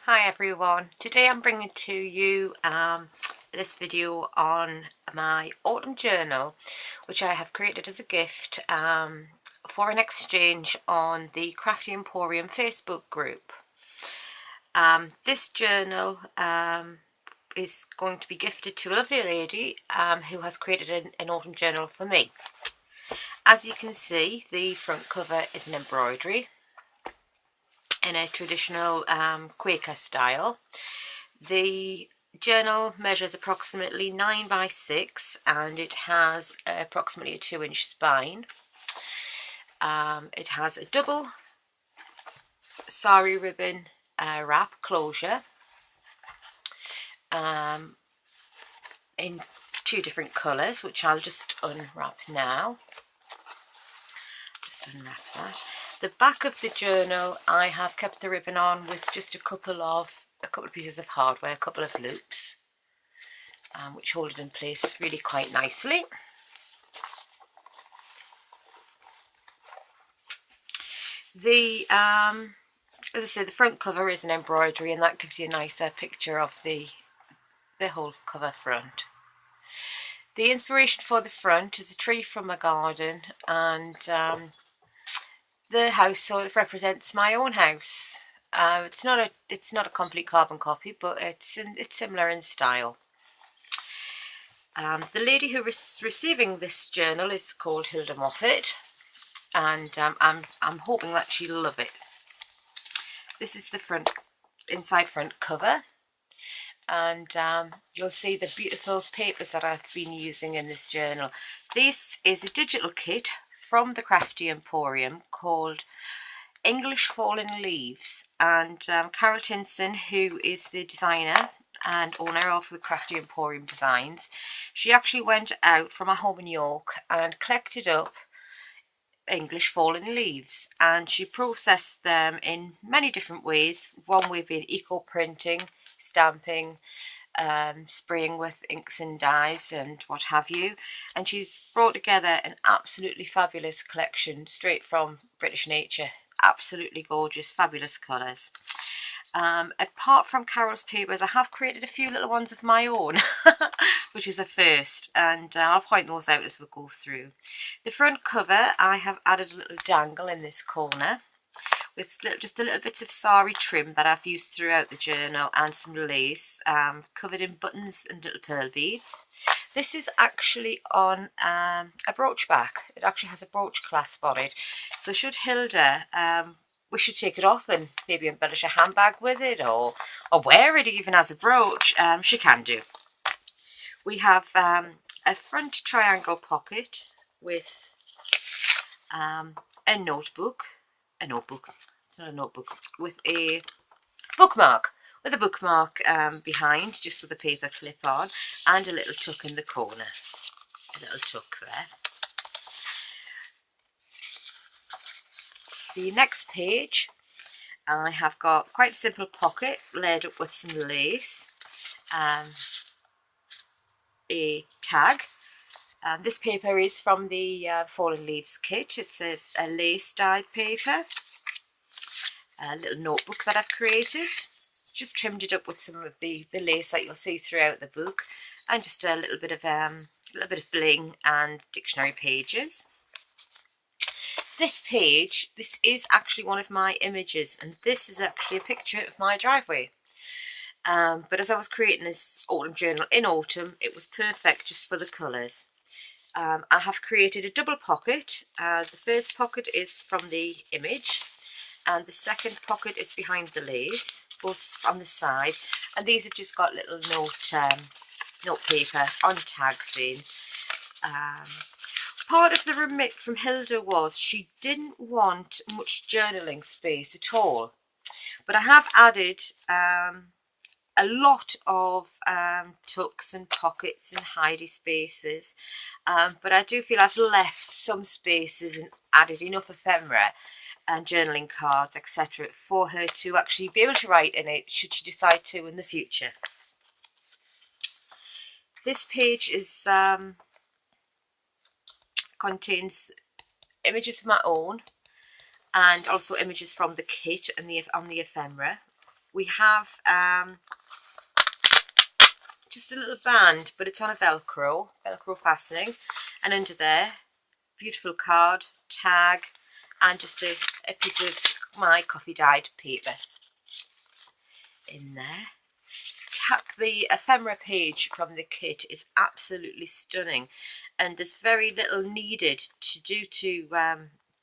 Hi everyone, today I'm bringing to you this video on my autumn journal, which I have created as a gift for an exchange on the Crafty Emporium Facebook group. This journal is going to be gifted to a lovely lady who has created an autumn journal for me. As you can see, the front cover is an embroidery in a traditional Quaker style. The journal measures approximately 9 by 6 and it has approximately a 2-inch spine. It has a double sari ribbon wrap closure in 2 different colours, which I'll just unwrap now. Just unwrap that. The back of the journal, I have kept the ribbon on with just a couple of pieces of hardware, a couple of loops, which hold it in place really quite nicely. The as I say, the front cover is an embroidery, and that gives you a nicer picture of the whole cover front. The inspiration for the front is a tree from my garden, and the house sort of represents my own house. It's not a complete carbon copy, but it's similar in style. The lady who is receiving this journal is called Hilda Moffat, and I'm hoping that she'll love it. This is the inside front cover, and you'll see the beautiful papers that I've been using in this journal. This is a digital kit from the Crafty Emporium called English Falln Leaves, and Carol Tinson, who is the designer and owner of the Crafty Emporium Designs, she actually went out from her home in York and collected up English Falln Leaves, and she processed them in many different ways. One way being eco printing, stamping, spraying with inks and dyes and what have you, and she's brought together an absolutely fabulous collection straight from British nature. Absolutely gorgeous, fabulous colours. Apart from Carol's papers, I have created a few little ones of my own, which is a first, and I'll point those out as we go through. The front cover, I have added a little dangle in this corner with just a little bits of sari trim that I've used throughout the journal, and some lace covered in buttons and little pearl beads. This is actually on a brooch back. It actually has a brooch clasp on it, so should Hilda wish to take it off and maybe embellish a handbag with it, or wear it even as a brooch, she can do. We have a front triangle pocket with a notebook. It's not a notebook, with a bookmark. Behind, just with a paper clip on, and a little tuck in the corner. A little tuck there. The next page, I have got quite a simple pocket laid up with some lace, a tag. This paper is from the Falln Leaves kit. It's a lace dyed paper. A little notebook that I've created. Just trimmed it up with some of the lace that you'll see throughout the book, and just a little bit of bling and dictionary pages. This page, this is actually one of my images, and this is actually a picture of my driveway. But as I was creating this autumn journal in autumn, it was perfect just for the colours. I have created a double pocket. The first pocket is from the image, and the second pocket is behind the lace, both on the side, and these have just got little note paper on tags in. Part of the remit from Hilda was she didn't want much journaling space at all, but I have added a lot of tucks and pockets and hidey spaces, but I do feel I've left some spaces and added enough ephemera and journaling cards, etc., for her to actually be able to write in it should she decide to in the future. This page is contains images of my own, and also images from the kit and on the ephemera. we have just a little band, but it's on a Velcro fastening, and under there, beautiful card, tag, and just a piece of my coffee dyed paper in there. The ephemera page from the kit is absolutely stunning, and there's very little needed to do to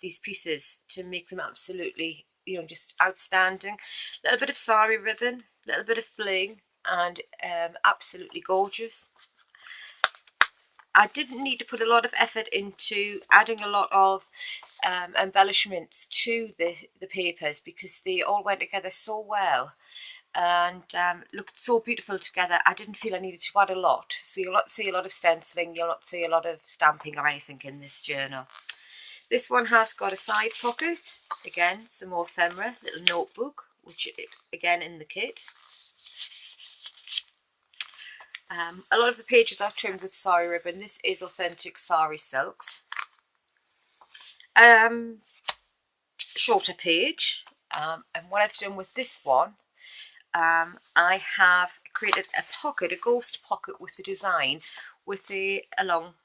these pieces to make them absolutely, you know, just outstanding. A little bit of sari ribbon, a little bit of fling, and absolutely gorgeous. I didn't need to put a lot of effort into adding a lot of embellishments to the papers, because they all went together so well and looked so beautiful together. I didn't feel I needed to add a lot. So you'll not see a lot of stenciling, you'll not see a lot of stamping or anything in this journal. This one has got a side pocket, again some more ephemera, little notebook, which again in the kit. A lot of the pages are trimmed with sari ribbon. This is authentic sari silks. Shorter page, and what I've done with this one, I have created a pocket, a ghost pocket with the design, with a long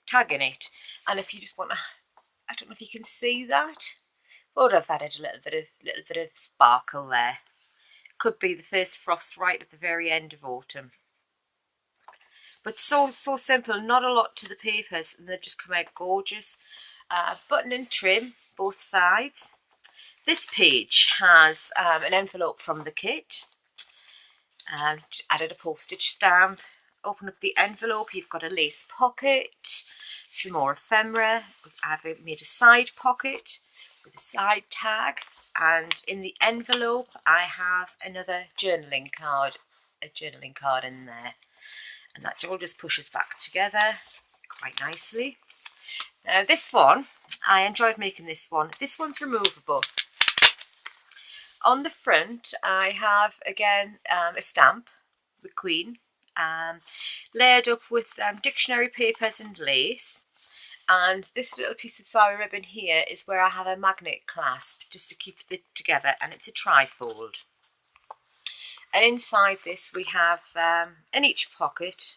tag in it. And if you just want to, I don't know if you can see that, but I've added a little bit of sparkle there. Could be the first frost right at the very end of autumn. But so simple, not a lot to the papers, and they've just come out gorgeous. Button and trim, both sides. This page has an envelope from the kit. Added a postage stamp. Open up the envelope, you've got a lace pocket, some more ephemera. I've made a side pocket with a side tag, and in the envelope I have another journaling card, in there, and that all just pushes back together quite nicely. Now this one, I enjoyed making this one. This one's removable. On the front I have again a stamp, the Queen, layered up with dictionary papers and lace, and this little piece of sari ribbon here is where I have a magnet clasp just to keep it together, and it's a trifold. And inside this we have, in each pocket,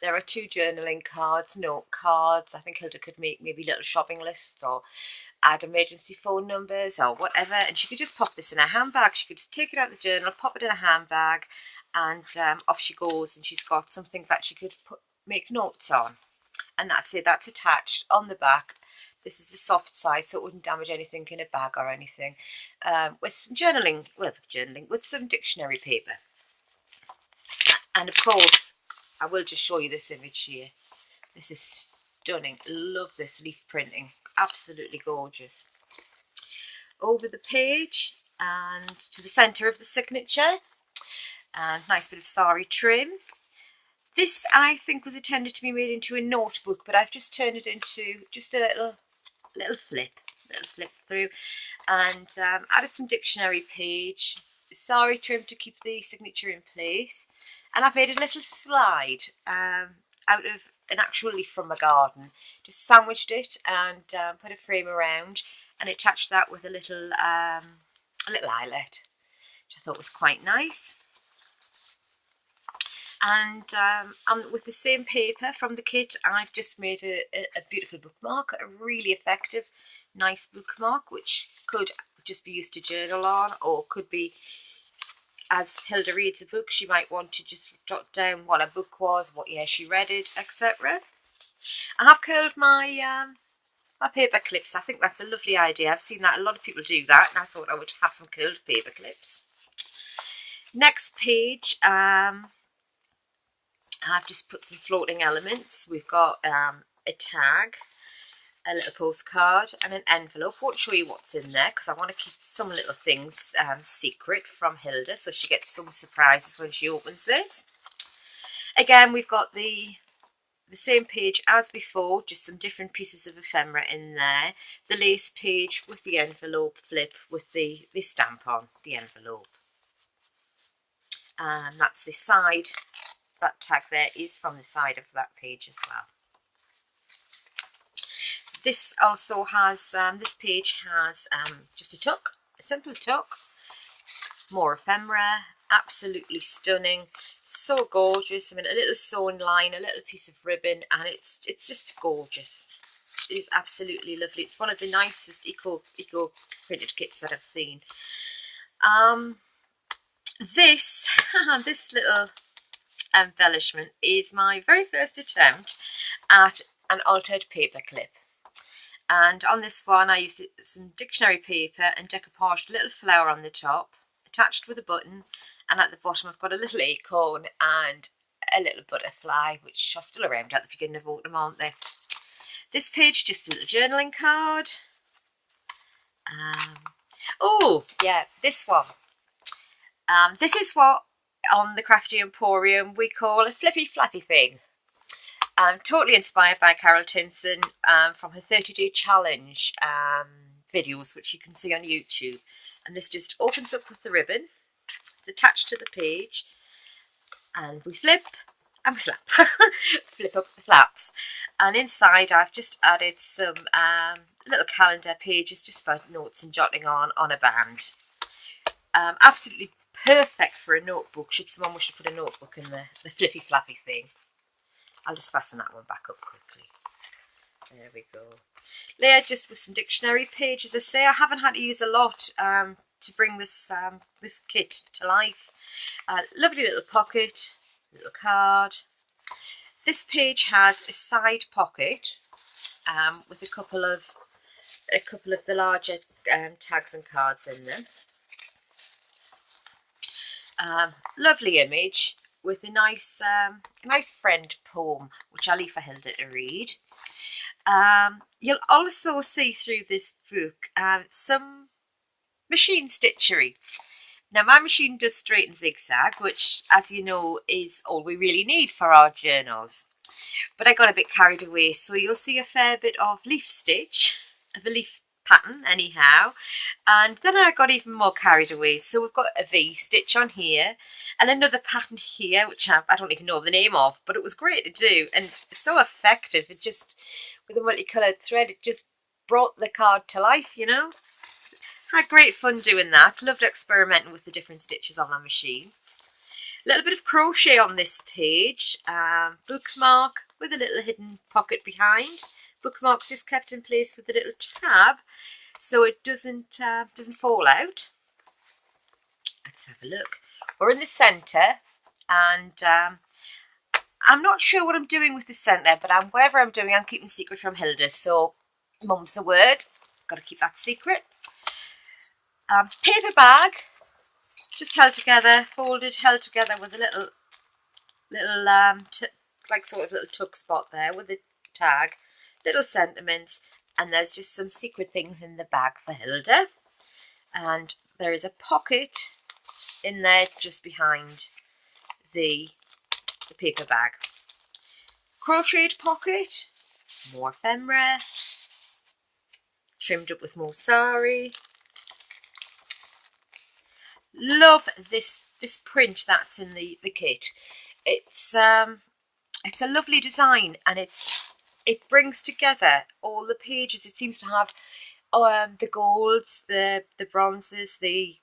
there are 2 journaling cards, note cards. I think Hilda could make maybe little shopping lists or add emergency phone numbers or whatever, and she could just pop this in her handbag. She could just take it out of the journal, pop it in a handbag, and off she goes, and she's got something that she could make notes on. And that's it, that's attached on the back. This is the soft side, so it wouldn't damage anything in a bag or anything. With some journaling, with some dictionary paper. And of course, I will just show you this image here. This is stunning. Love this leaf printing. Absolutely gorgeous. Over the page and to the centre of the signature, and nice bit of sari trim. This I think was intended to be made into a notebook, but I've just turned it into just a little flip through, and added some dictionary page, sari trim to keep the signature in place, and I've made a little slide out of an actual leaf from my garden. Just sandwiched it and put a frame around, and attached that with a little eyelet, which I thought was quite nice. And with the same paper from the kit, I've just made a beautiful bookmark, a really effective, nice bookmark, which could just be used to journal on, or could be, as Hilda reads a book, she might want to just jot down what a book was, what year she read it, etc. I have curled my my paper clips. I think that's a lovely idea. I've seen that a lot of people do that, and I thought I would have some curled paper clips. Next page, I've just put some floating elements. We've got a tag, a little postcard, and an envelope. I won't show you what's in there because I want to keep some little things secret from Hilda, so she gets some surprises when she opens this. Again, we've got the same page as before, just some different pieces of ephemera in there. The lace page with the envelope flip with the stamp on the envelope. And that's the side. That tag there is from the side of that page as well. This also has, this page has just a tuck, a simple tuck, more ephemera, absolutely stunning, so gorgeous. I mean, a little sewn line, a little piece of ribbon, and it's just gorgeous. It is absolutely lovely. It's one of the nicest eco printed kits that I've seen. This this little embellishment is my very first attempt at an altered paper clip. And on this one I used some dictionary paper and decoupaged a little flower on the top, attached with a button, and at the bottom I've got a little acorn and a little butterfly, which are still around at the beginning of autumn, aren't they? This page, just a little journaling card. Oh yeah, this one. This is what on the Crafty Emporium we call a flippy flappy thing. Totally inspired by Carol Tinson from her 30-day challenge videos, which you can see on YouTube. And this just opens up with the ribbon. It's attached to the page, and we flip and we flap. Flip up the flaps. And inside I've just added some little calendar pages just for notes and jotting on a band. Absolutely perfect for a notebook, should someone wish to put a notebook in the flippy flappy thing. I'll just fasten that one back up quickly. There we go. Layered just with some dictionary pages. As I say, I haven't had to use a lot to bring this this kit to life. Lovely little pocket, little card. This page has a side pocket with a couple of the larger tags and cards in them. Lovely image with a nice friend poem, which I'll leave for Hilda to read. You'll also see through this book some machine stitchery. Now my machine does straight and zigzag, which, as you know, is all we really need for our journals. But I got a bit carried away, so you'll see a fair bit of leaf stitch, of a leaf pattern anyhow, and then I got even more carried away. So we've got a V stitch on here and another pattern here, which I don't even know the name of, but it was great to do and so effective. It just, with a multicoloured thread, it just brought the card to life, you know. Had great fun doing that. Loved experimenting with the different stitches on my machine. A little bit of crochet on this page. Bookmark with a little hidden pocket behind. Bookmarks just kept in place with a little tab so it doesn't fall out. Let's have a look. We're in the centre, and I'm not sure what I'm doing with the centre, but whatever I'm doing, I'm keeping secret from Hilda. So mum's the word. Got to keep that secret. Paper bag, just held together, folded, held together with a little like sort of little tuck spot there with a tag. Little sentiments, and there's just some secret things in the bag for Hilda, and there is a pocket in there just behind the paper bag. Crocheted pocket, more ephemera, trimmed up with more sari. Love this print that's in the kit. It's a lovely design, and it brings together all the pages. It seems to have the golds, the bronzes, the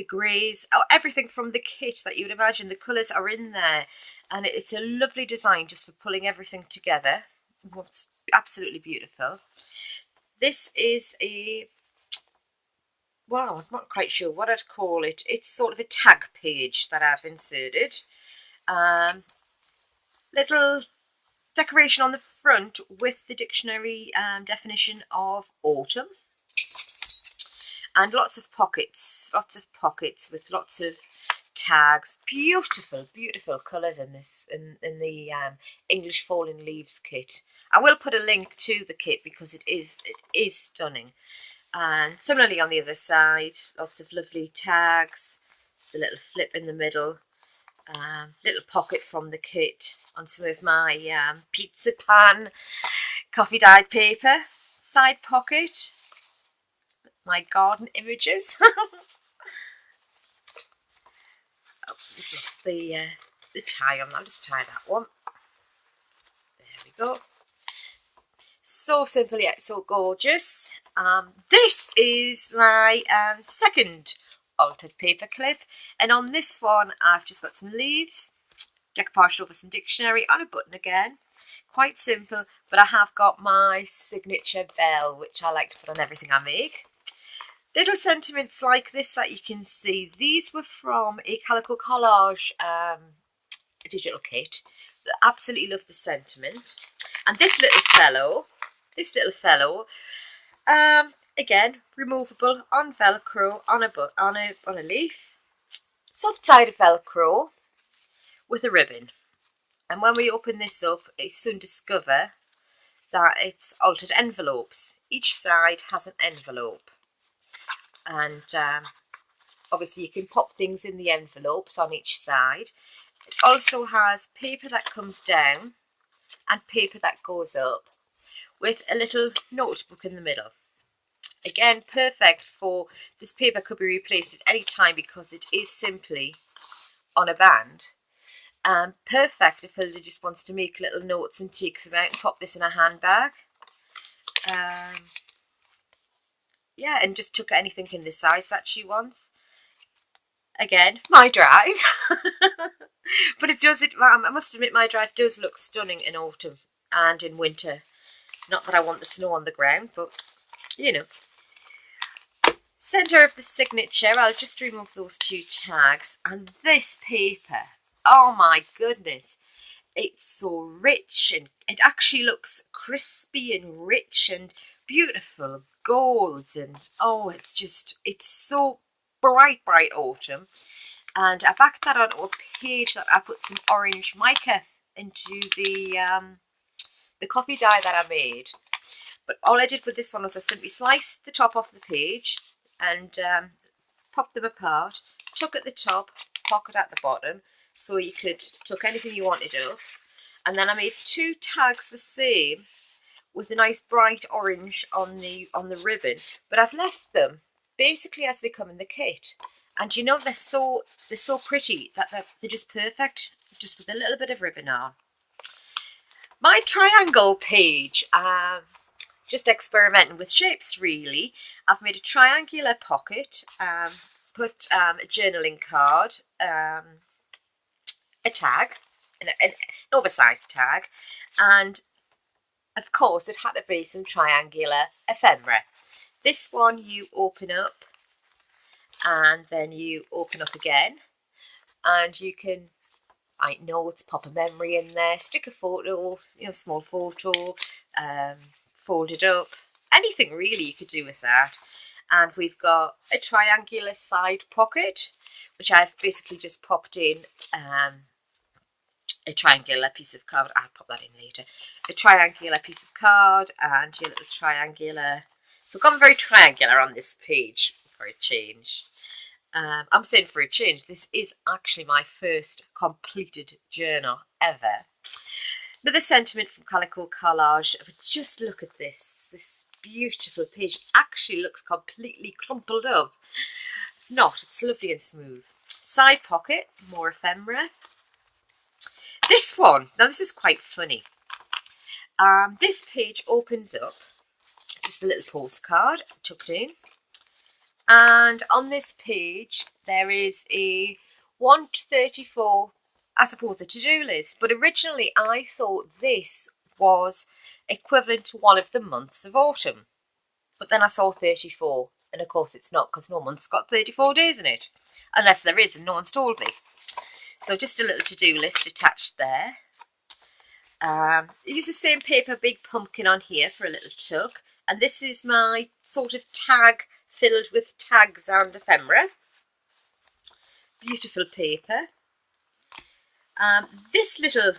greys, everything from the kit that you would imagine. The colours are in there, and it's a lovely design just for pulling everything together. It's absolutely beautiful. This is well, I'm not quite sure what I'd call it. It's sort of a tag page that I've inserted. Little decoration on the front with the dictionary definition of autumn, and lots of pockets with lots of tags. Beautiful colours in this in the English Falln Leaves kit. I will put a link to the kit because it is stunning. And similarly on the other side, lots of lovely tags, the little flip in the middle. Little pocket from the kit on some of my pizza pan coffee dyed paper. Side pocket, my garden images. Oh, we've lost the tie on. I'll just tie that one. There we go. So simple yet so gorgeous. This is my second altered paper clip. And on this one I've just got some leaves, decoupaged over some dictionary on a button again. Quite simple, but I have got my signature bell, which I like to put on everything I make. Little sentiments like this that you can see. These were from a Calico Collage digital kit. I absolutely love the sentiment. And this little fellow, again, removable on Velcro on a leaf, soft sided Velcro with a ribbon. And when we open this up, you soon discover that it's altered envelopes. Each side has an envelope. And obviously you can pop things in the envelopes on each side. It also has paper that comes down and paper that goes up with a little notebook in the middle. Again, perfect for, this paper could be replaced at any time because it is simply on a band. Perfect if Hilda just wants to make little notes and take them out and pop this in a handbag. Yeah, and just tuck anything in the size that she wants. Again, my drive. But I must admit, my drive does look stunning in autumn and in winter. Not that I want the snow on the ground, but you know. Centre of the signature, I'll just remove those two tags. And this paper, oh my goodness. It's so rich, and it actually looks crispy and rich and beautiful golds, and oh, it's so bright autumn. And I backed that onto a page that I put some orange mica into the coffee dye that I made. But all I did with this one was I simply sliced the top off the page and popped them apart, tuck at the top, pocket at the bottom, so you could tuck anything you wanted up. And then I made two tags the same with a nice bright orange on the ribbon, but I've left them basically as they come in the kit. And you know, they're so pretty that they're just perfect, just with a little bit of ribbon on. My triangle page, just experimenting with shapes really. I've made a triangular pocket, put a journaling card, a tag, an oversized tag, and of course it had to be some triangular ephemera. This one you open up and then you open up again, and you can write notes, pop a memory in there, stick a photo, small photo, fold it up, anything really you could do with that. And we've got a triangular side pocket, which I've basically just popped in a triangular piece of card. I'll pop that in later. A triangular piece of card and your little triangular. So I've gone very triangular on this page for a change. I'm saying for a change, this is actually my first completed journal ever. Another sentiment from Calico Collage. But just look at this beautiful page. It actually looks completely crumpled up. It's not, it's lovely and smooth. Side pocket, more ephemera. This one, now this is quite funny. This page opens up, just a little postcard tucked in. And on this page, there is a 1 to 34, I suppose, a to-do list. But originally, I thought this was equivalent to one of the months of autumn. But then I saw 34. And of course, it's not, because no month's got 34 days in it. Unless there is, and no one's told me. So just a little to-do list attached there. I use the same paper, big pumpkin on here for a little tuck. And this is my sort of tag filled with tags and ephemera. Beautiful paper. This little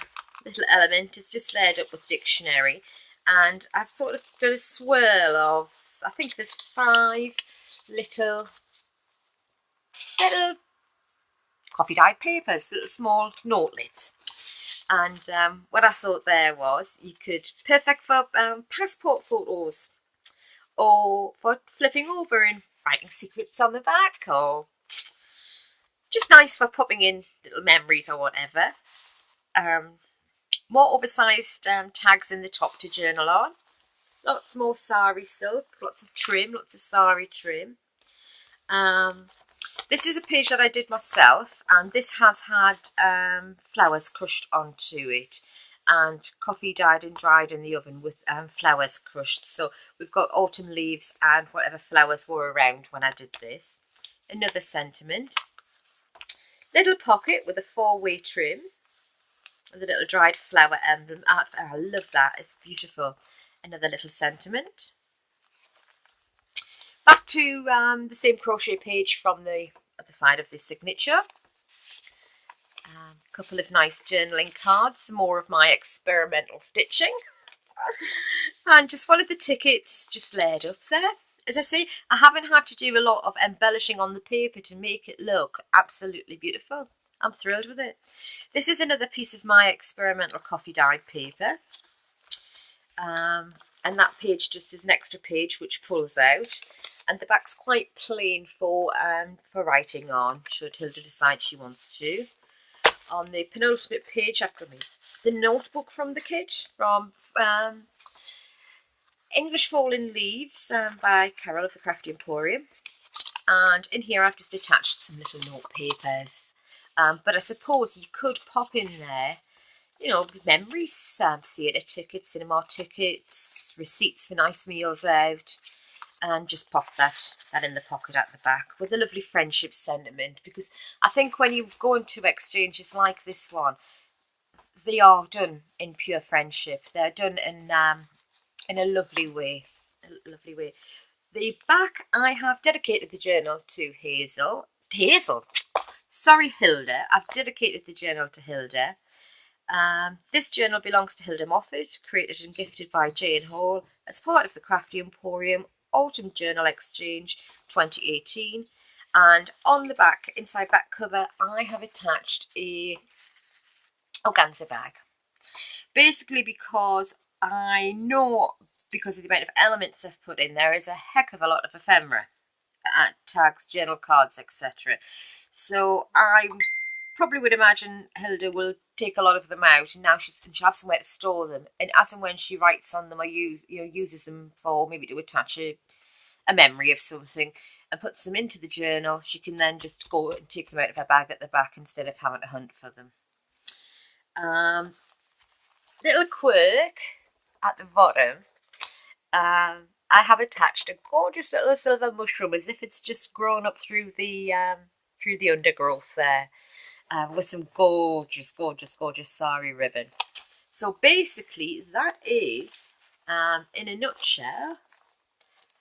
element is just layered up with dictionary, and I've sort of done a swirl of, I think there's 5 little coffee dyed papers, little small notelets. And what I thought there was, you could, perfect for passport photos, or for flipping over and writing secrets on the back, or just nice for popping in little memories or whatever. More oversized tags in the top to journal on. Lots more sari silk, lots of trim, lots of sari trim. This is a page that I did myself, and this has had flowers crushed onto it, and coffee dyed and dried in the oven with flowers crushed. So we've got autumn leaves and whatever flowers were around when I did this. Another sentiment. Little pocket with a 4-way trim with a little dried flower emblem. I love that, it's beautiful. Another little sentiment. Back to the same crochet page from the other side of this signature. A couple of nice journaling cards, some more of my experimental stitching. And just one of the tickets just laid up there. As I say, I haven't had to do a lot of embellishing on the paper to make it look absolutely beautiful. I'm thrilled with it. This is another piece of my experimental coffee dyed paper. And that page just is an extra page which pulls out. And the back's quite plain for writing on, should Hilda decide she wants to. On the penultimate page, I've got the notebook from the kit from English Falln Leaves by Carol of the Crafty Emporium. And in here I've just attached some little note papers. But I suppose you could pop in there, you know, memories, theatre tickets, cinema tickets, receipts for nice meals out, and just pop that in the pocket at the back with a lovely friendship sentiment. Because I think when you go into exchanges like this one, they are done in pure friendship. They're done in a lovely way. The back, I have dedicated the journal to Hazel. Sorry, Hilda. I've dedicated the journal to Hilda. This journal belongs to Hilda Moffat, created and gifted by Jane Hall as part of the Crafty Emporium Autumn Journal Exchange 2018. And on the back, inside back cover, I have attached a organza bag. Basically because I know, because of the amount of elements I've put in, there is a heck of a lot of ephemera, tags, journal cards, etc. So I probably would imagine Hilda will take a lot of them out, and now she'll have somewhere to store them. And as and when she writes on them or uses them for maybe to attach a memory of something and puts them into the journal, she can then just go and take them out of her bag at the back instead of having to hunt for them. Little quirk at the bottom. I have attached a gorgeous little silver mushroom, as if it's just grown up through the undergrowth there, with some gorgeous sari ribbon. So basically, that is, in a nutshell,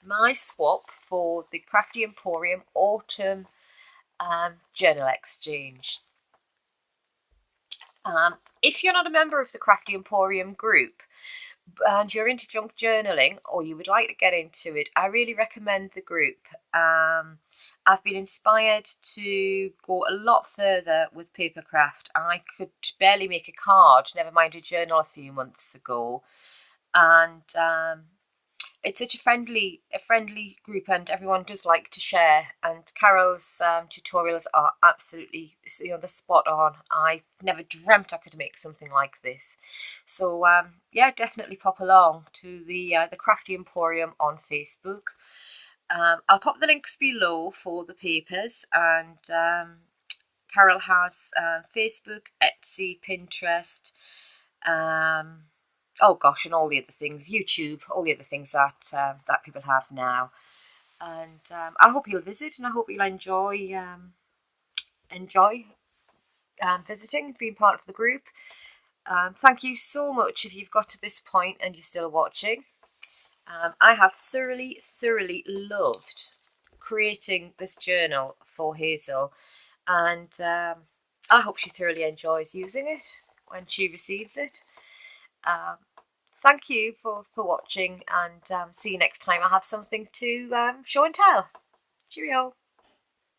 my swap for the Crafty Emporium Autumn Journal Exchange. If you're not a member of the Crafty Emporium group and you're into junk journaling, or you would like to get into it, I really recommend the group. I've been inspired to go a lot further with papercraft. I could barely make a card, never mind a journal, a few months ago. And it's such a friendly group, and everyone does like to share. And Carol's tutorials are absolutely, they're spot on. I never dreamt I could make something like this. So yeah, definitely pop along to the Crafty Emporium on Facebook. I'll pop the links below for the papers, and Carol has Facebook, Etsy, Pinterest, oh gosh, and all the other things, YouTube, all the other things that that people have now. And I hope you'll visit, and I hope you'll enjoy visiting, being part of the group. Thank you so much if you've got to this point and you're still watching. I have thoroughly loved creating this journal for Hazel, and I hope she thoroughly enjoys using it when she receives it. Thank you for watching, and see you next time. I have something to show and tell. Cheerio.